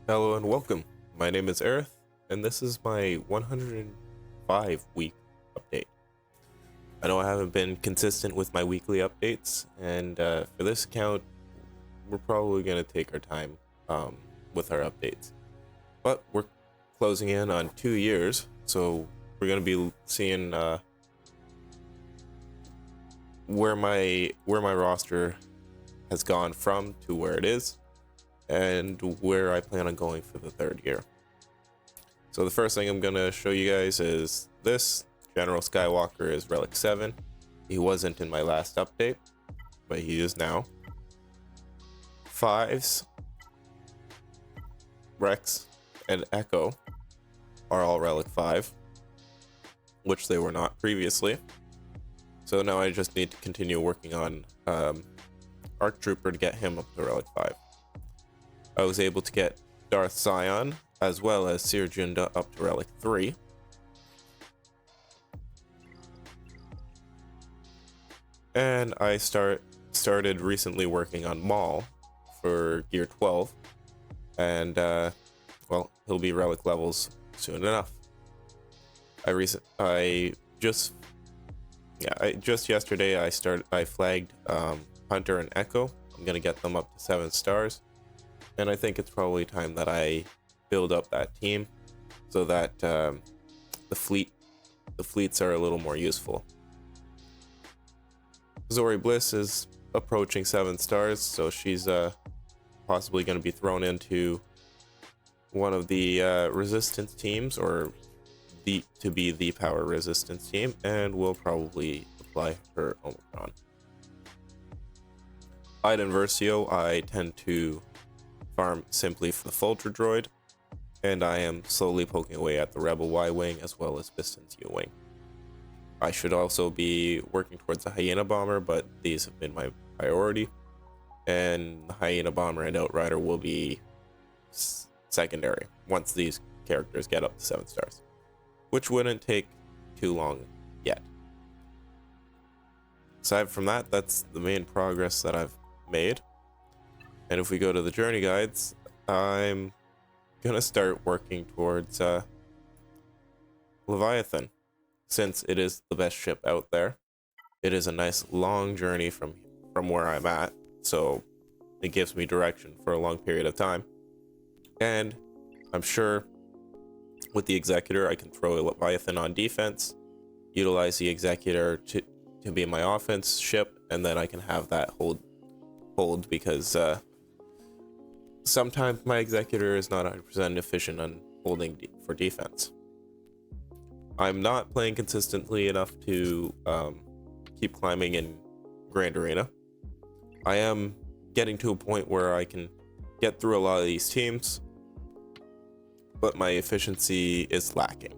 Hello and welcome. My name is Aerith, and this is my 105 week update. I know I haven't been consistent with my weekly updates, and for this account, we're probably going to take our time with our updates. But we're closing in on 2 years, so we're going to be seeing where my roster has gone from to where it is, and where I plan on going for the third year. So the first thing I'm going to show you guys is this. General Skywalker is Relic 7. He wasn't in my last update, but he is now. 5s, Rex, and Echo are all Relic 5, which they were not previously. So now I just need to continue working on Arc Trooper to get him up to Relic 5. I was able to get Darth Sion as well as Cere Junda up to Relic 3. And I started recently working on Maul for Gear 12. And well, he'll be Relic levels soon enough. Just yesterday I flagged Hunter and Echo. I'm gonna get them up to 7 stars. And I think it's probably time that I build up that team so that the fleets are a little more useful. Zori Bliss is approaching 7 stars, so she's possibly going to be thrown into one of the resistance teams, or to be the power resistance team, and we'll probably apply her Omicron. Iden Versio, I tend to farm simply for the Folger Droid, and I am slowly poking away at the Rebel Y-Wing as well as Piston's U-Wing. I should also be working towards the Hyena Bomber, but these have been my priority, and the Hyena Bomber and Outrider will be secondary once these characters get up to 7 stars, which wouldn't take too long yet. Aside from that, that's the main progress that I've made. And if we go to the journey guides, I'm gonna start working towards Leviathan, since it is the best ship out there. It is a nice long journey from where I'm at, so it gives me direction for a long period of time. And I'm sure with the Executor I can throw a Leviathan on defense, utilize the Executor to be my offense ship, and then I can have that hold because sometimes my Executor is not 100% efficient on holding for defense. I'm not playing consistently enough to keep climbing in Grand Arena. I am getting to a point where I can get through a lot of these teams, but my efficiency is lacking.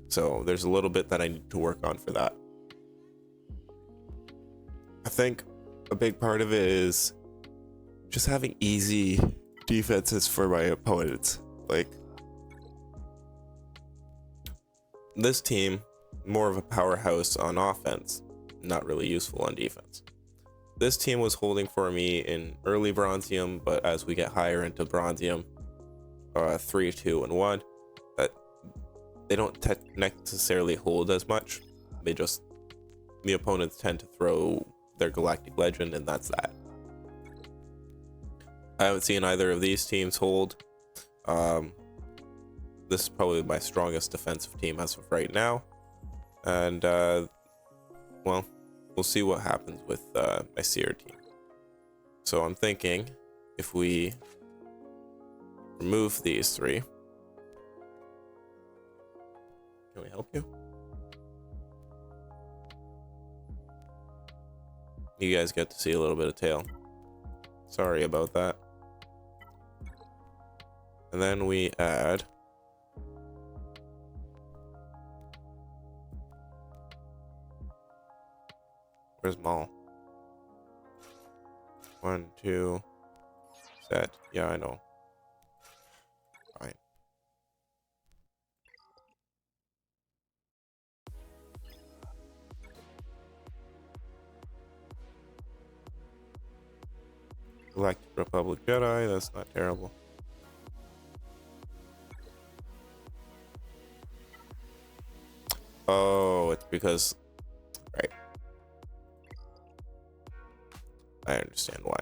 So there's a little bit that I need to work on for that. I think a big part of it is just having easy defenses for my opponents. Like, this team, more of a powerhouse on offense, not really useful on defense. This team was holding for me in early Bronzium, but as we get higher into Bronzium, 3, 2, and 1, that they don't necessarily hold as much. The opponents tend to throw their Galactic Legend, and that's that. I haven't seen either of these teams hold. This is probably my strongest defensive team as of right now, and well, we'll see what happens with my Cere team. So I'm thinking if we remove these 3, can we help you? You guys get to see a little bit of tail. Sorry about that. And then we add where's Maul? 1, 2, set. Yeah, I know. Fine. Galactic Republic Jedi, that's not terrible. Oh, it's because, right. I understand why.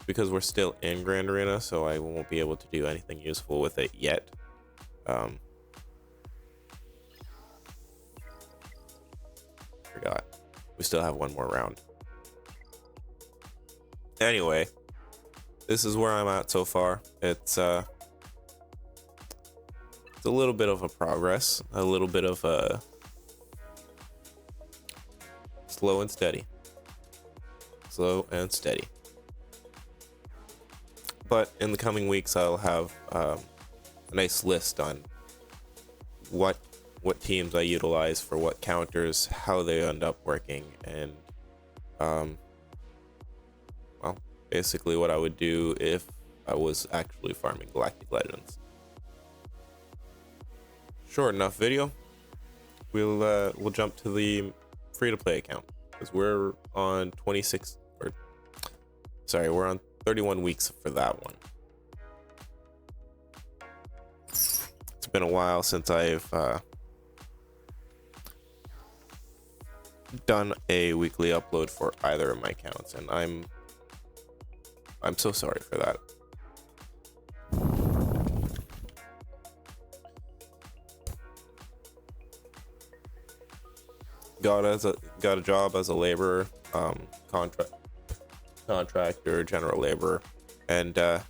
Because we're still in Grand Arena, so I won't be able to do anything useful with it yet. Forgot. We still have one more round. Anyway, this is where I'm at so far. It's a little bit of a progress, a little bit of a slow and steady. Slow and steady. But in the coming weeks, I'll have a nice list on what teams I utilize for what counters, how they end up working, and well, basically what I would do if I was actually farming Galactic Legends. Short enough video. We'll jump to the free-to-play account because we're on 31 weeks for that one. It's been a while since I've done a weekly upload for either of my accounts, and I'm so sorry for that. Got a job as a laborer, contractor, general laborer, and let's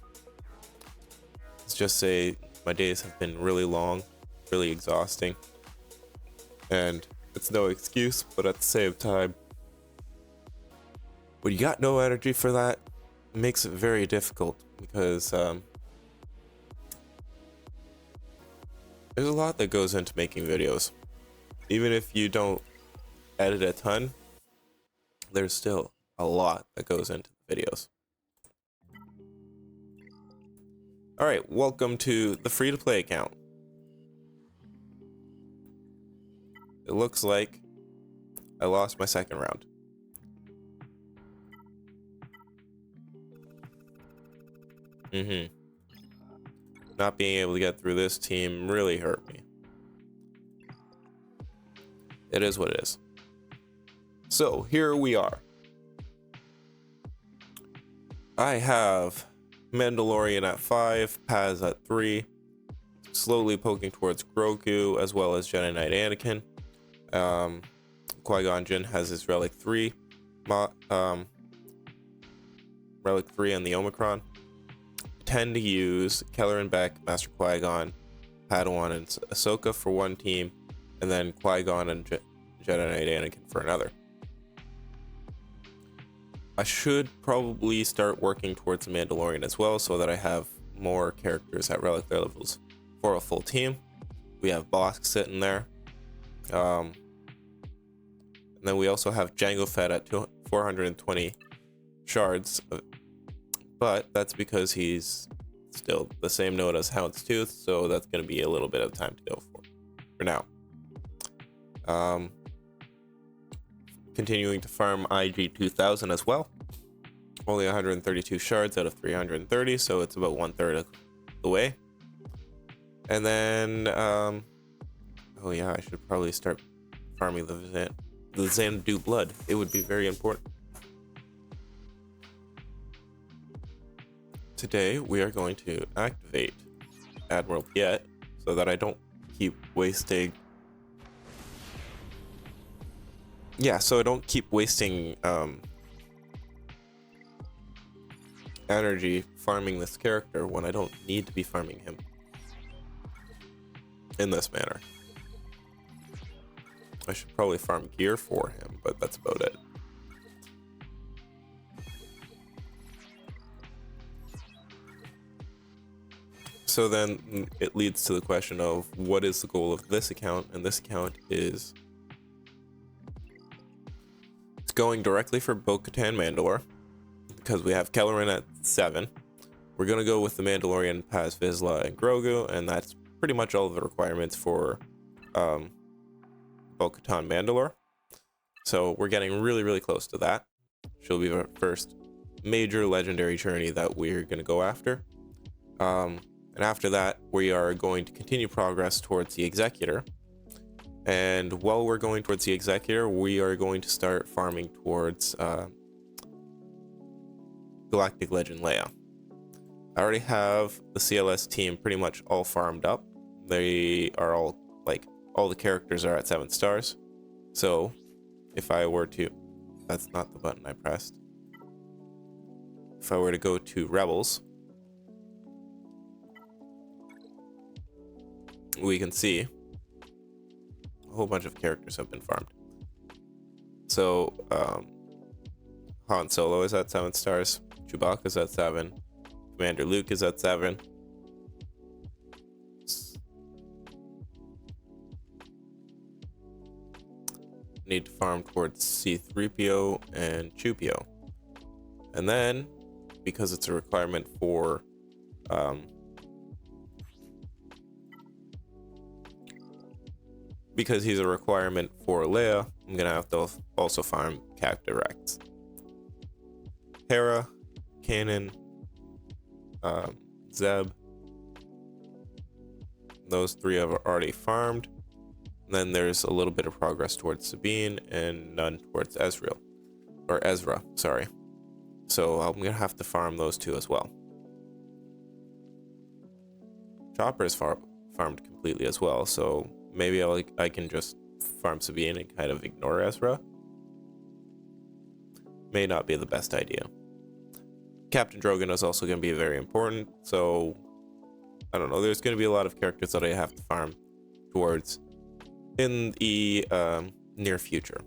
just say my days have been really long, really exhausting, and it's no excuse, but at the same time, when you got no energy for that, it makes it very difficult because there's a lot that goes into making videos. Even if you don't edit a ton, there's still a lot that goes into the videos. Alright, welcome to the free-to-play account. It looks like I lost my second round. Not being able to get through this team really hurt me. It is what it is. So here we are. I have Mandalorian at 5, Paz at 3, slowly poking towards Grogu as well as Jedi Knight Anakin. Qui-Gon Jinn has his Relic 3, Relic 3 and the Omicron. Tend to use Kelleran Beck, Master Qui-Gon, Padawan, and Ahsoka for one team, and then Qui-Gon and Jedi Knight Anakin for another. I should probably start working towards the Mandalorian as well, so that I have more characters at Relic levels for a full team. We have Bossk sitting there. And then we also have Jango Fett at 420 shards, but that's because he's still the same node as Houndstooth, so that's going to be a little bit of time to go for now. Continuing to farm IG 2000 as well. Only 132 shards out of 330, so it's about 1/3 of the way. And then, oh yeah, I should probably start farming the Xanadu blood. It would be very important. Today we are going to activate Admiral Piet so that I don't keep wasting. Yeah, so I don't keep wasting energy farming this character when I don't need to be farming him in this manner. I should probably farm gear for him, but that's about it. So then it leads to the question of what is the goal of this account, and this account is it's going directly for Bo-Katan Mandalore because we have Kelleran at 7. We're gonna go with the Mandalorian, Paz Vizsla, and Grogu, and that's pretty much all of the requirements for Bo-Katan Mandalore. So we're getting really close to that. She'll be our first major legendary journey that we're gonna go after. And after that, we are going to continue progress towards the Executor. And while we're going towards the Executor, we are going to start farming towards Galactic Legend Leia. I already have the CLS team pretty much all farmed up. They are all, like, all the characters are at 7 stars. So, if I were to... That's not the button I pressed. If I were to go to Rebels, we can see a whole bunch of characters have been farmed. So, Han Solo is at 7 stars. Chewbacca's at 7. Commander Luke is at 7. Need to farm towards C-3PO and Chewpio. And then, because it's a requirement for because he's a requirement for Leia, I'm gonna have to also farm Cacta Rex. Hera, Kanan, Zeb. Those 3 have already farmed. Then there's a little bit of progress towards Sabine and none towards Ezra, sorry. So I'm gonna have to farm those 2 as well. Chopper is farmed completely as well, so maybe I can just farm Sabine and kind of ignore Ezra. May not be the best idea. Captain Drogon is also going to be very important, so I don't know, there's going to be a lot of characters that I have to farm towards in the near future.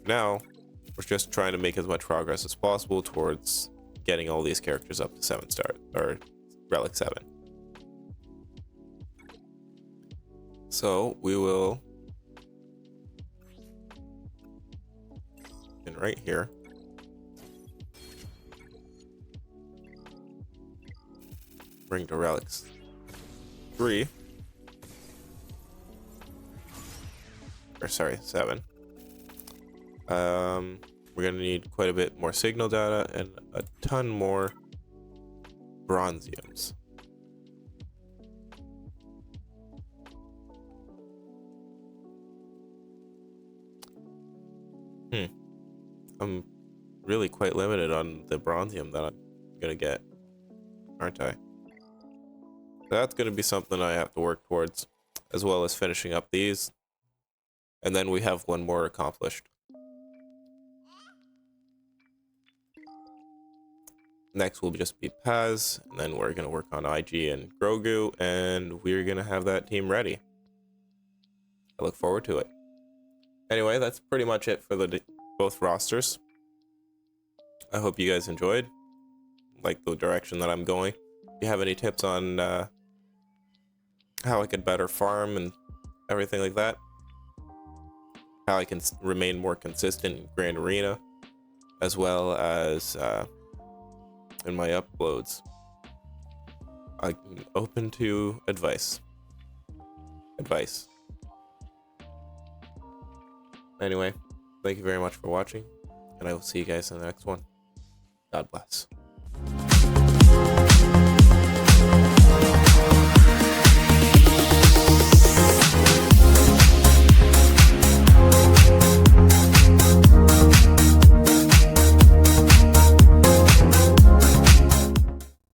Now, we're just trying to make as much progress as possible towards getting all these characters up to 7 stars, or Relic 7. So, we will... And right here... bring to Relics 3. Or sorry, 7. We're gonna need quite a bit more signal data and a ton more bronziums. I'm really quite limited on the bronzium that I'm gonna get, aren't I? That's gonna be something I have to work towards, as well as finishing up these. And then we have one more accomplished. Next will just be Paz, and then we're going to work on IG and Grogu, and we're going to have that team ready. I look forward to it. Anyway, that's pretty much it for both rosters. I hope you guys enjoyed, like the direction that I'm going. If you have any tips on how I could better farm and everything like that, how I can remain more consistent in Grand Arena, as well as in my uploads, I'm open to advice. Anyway, thank you very much for watching, and I will see you guys in the next one. God bless.